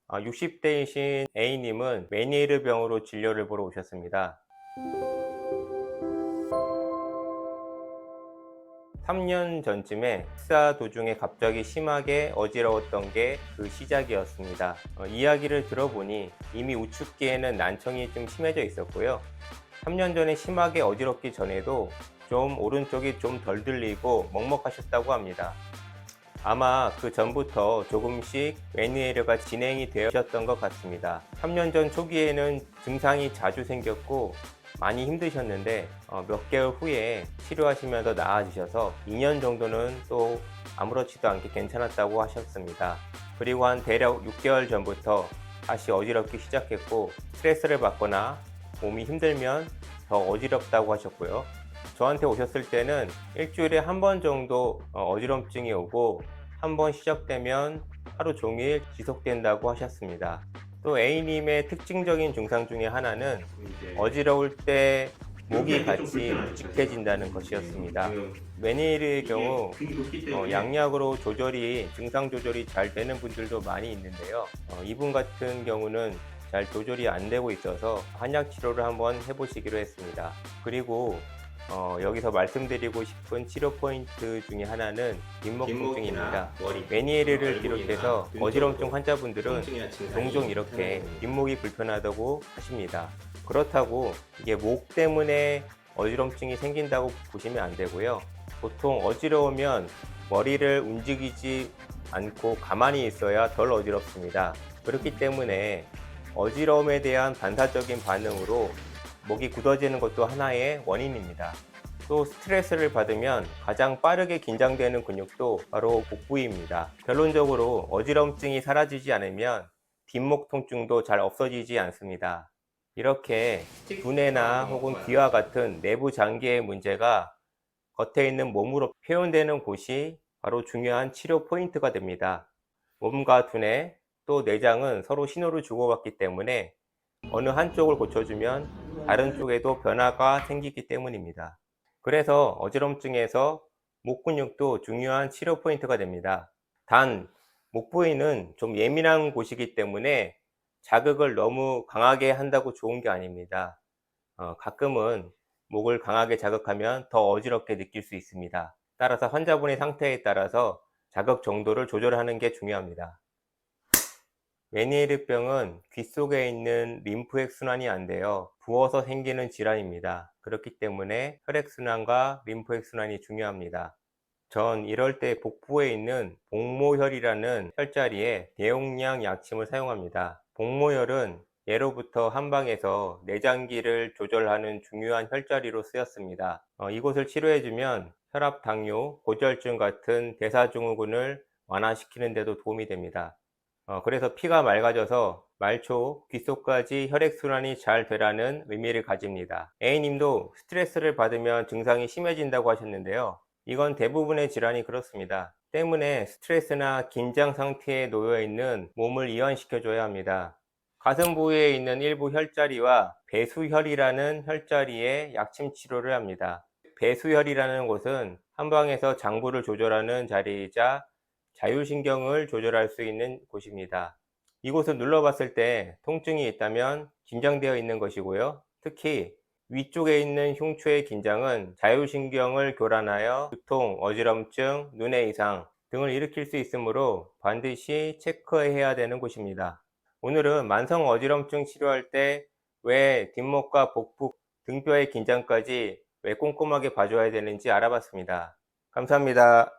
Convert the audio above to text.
60대이신 A님은 메니에르 병으로 진료를 보러 오셨습니다. 3년 전쯤에 식사 도중에 갑자기 심하게 어지러웠던 게 그 시작이었습니다. 이야기를 들어보니 이미 우측기에는 난청이 좀 심해져 있었고요. 3년 전에 심하게 어지럽기 전에도 좀 오른쪽이 좀 덜 들리고 먹먹하셨다고 합니다. 아마 그 전부터 조금씩 메니에르가 진행이 되셨던 것 같습니다. 3년 전 초기에는 증상이 자주 생겼고 많이 힘드셨는데 몇 개월 후에 치료하시면서 나아지셔서 2년 정도는 또 아무렇지도 않게 괜찮았다고 하셨습니다. 그리고 한 대략 6개월 전부터 다시 어지럽기 시작했고 스트레스를 받거나 몸이 힘들면 더 어지럽다고 하셨고요. 저한테 오셨을 때는 일주일에 한 번 정도 어지럼증이 오고 한 번 시작되면 하루 종일 지속된다고 하셨습니다. 또 A님의 특징적인 증상 중에 하나는 어지러울 때 목이 같이 묵직해진다는 것이었습니다. 메니에르의 경우 양약으로 증상 조절이 잘 되는 분들도 많이 있는데요. 이분 같은 경우는 잘 조절이 안 되고 있어서 한약 치료를 한번 해보시기로 했습니다. 그리고 여기서 말씀드리고 싶은 치료 포인트 중에 하나는 뒷목 통증입니다. 메니에르를 비롯해서 어지럼증 환자분들은 종종 이렇게 뒷목이 불편하다고 하십니다. 그렇다고 이게 목 때문에 어지럼증이 생긴다고 보시면 안 되고요. 보통 어지러우면 머리를 움직이지 않고 가만히 있어야 덜 어지럽습니다. 그렇기 때문에 어지러움에 대한 반사적인 반응으로 목이 굳어지는 것도 하나의 원인입니다. 또 스트레스를 받으면 가장 빠르게 긴장되는 근육도 바로 복부입니다. 결론적으로 어지럼증이 사라지지 않으면 뒷목 통증도 잘 없어지지 않습니다. 이렇게 두뇌나 혹은 귀와 같은 내부 장기의 문제가 겉에 있는 몸으로 표현되는 곳이 바로 중요한 치료 포인트가 됩니다. 몸과 두뇌 또 내장은 서로 신호를 주고받기 때문에 어느 한쪽을 고쳐주면 다른 쪽에도 변화가 생기기 때문입니다. 그래서 어지럼증에서 목 근육도 중요한 치료 포인트가 됩니다. 단, 목 부위는 좀 예민한 곳이기 때문에 자극을 너무 강하게 한다고 좋은 게 아닙니다. 가끔은 목을 강하게 자극하면 더 어지럽게 느낄 수 있습니다. 따라서 환자분의 상태에 따라서 자극 정도를 조절하는 게 중요합니다. 메니에르병은 귀 속에 있는 림프액 순환이 안 되어 부어서 생기는 질환입니다. 그렇기 때문에 혈액순환과 림프액 순환이 중요합니다. 전 이럴 때 복부에 있는 복모혈이라는 혈자리에 대용량 약침을 사용합니다. 복모혈은 예로부터 한방에서 내장기를 조절하는 중요한 혈자리로 쓰였습니다. 이곳을 치료해주면 혈압, 당뇨, 고지혈증 같은 대사증후군을 완화시키는 데도 도움이 됩니다. 그래서 피가 맑아져서 말초, 귓속까지 혈액순환이 잘 되라는 의미를 가집니다. A님도 스트레스를 받으면 증상이 심해진다고 하셨는데요. 이건 대부분의 질환이 그렇습니다. 때문에 스트레스나 긴장 상태에 놓여 있는 몸을 이완시켜줘야 합니다. 가슴 부위에 있는 일부 혈자리와 배수혈이라는 혈자리에 약침 치료를 합니다. 배수혈이라는 곳은 한방에서 장부를 조절하는 자리이자 자율신경을 조절할 수 있는 곳입니다. 이곳을 눌러봤을 때 통증이 있다면 긴장되어 있는 것이고요. 특히 위쪽에 있는 흉추의 긴장은 자율신경을 교란하여 두통, 어지럼증, 눈의 이상 등을 일으킬 수 있으므로 반드시 체크해야 되는 곳입니다. 오늘은 만성 어지럼증 치료할 때 왜 뒷목과 복부, 등뼈의 긴장까지 왜 꼼꼼하게 봐줘야 되는지 알아봤습니다. 감사합니다.